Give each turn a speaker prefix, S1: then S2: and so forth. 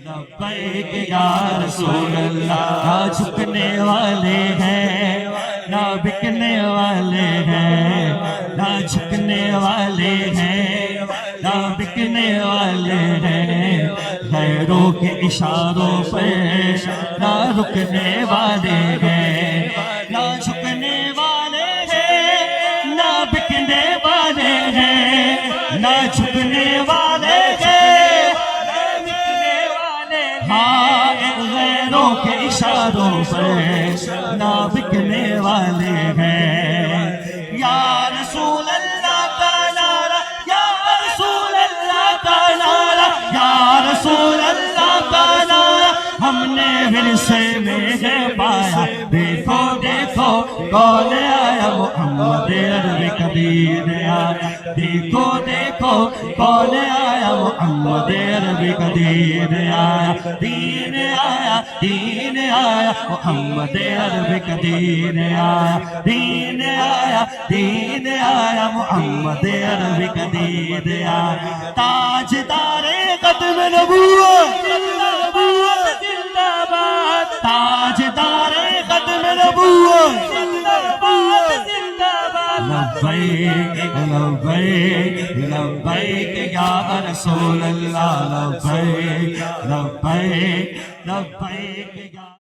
S1: لبیک یا رسول اللہ، نہ جھکنے والے ہیں نہ بکنے والے ہیں، نہ جھکنے والے ہیں نہ بکنے والے ہیں، غیروں کے اشاروں پہ نہ رکنے والے ہیں، نہ جھکنے والے ہیں نہ بکنے والے ہیں، نہ جھکنے والے ہیں نہ بکنے والے ہیں، ہاں غیروں کے اشاروں پہ نہ بکنے والے ہیں۔ یا رسول اللہ کا نعرہ، یا رسول اللہ کا نعرہ، یا رسول اللہ کا نعرہ ہم نے ورثے میں ہے پایا، دیکھو دیکھو کون آیا محمد عربی کا دین آیا، دیکھو دیکھو کون آیا محمد عربی کا دین آیا، دین آیا دین آیا محمد عربی کا دین آیا، دین آیا دین آیا محمد عربی کا دین آیا، تاجدار قدم نبوت زندہ باد، تاجدار قدم نبوت زندہ باد زندہ باد، لبیک لبیک لبیک یا رسول اللہ، لبیک لبیک لبیک یا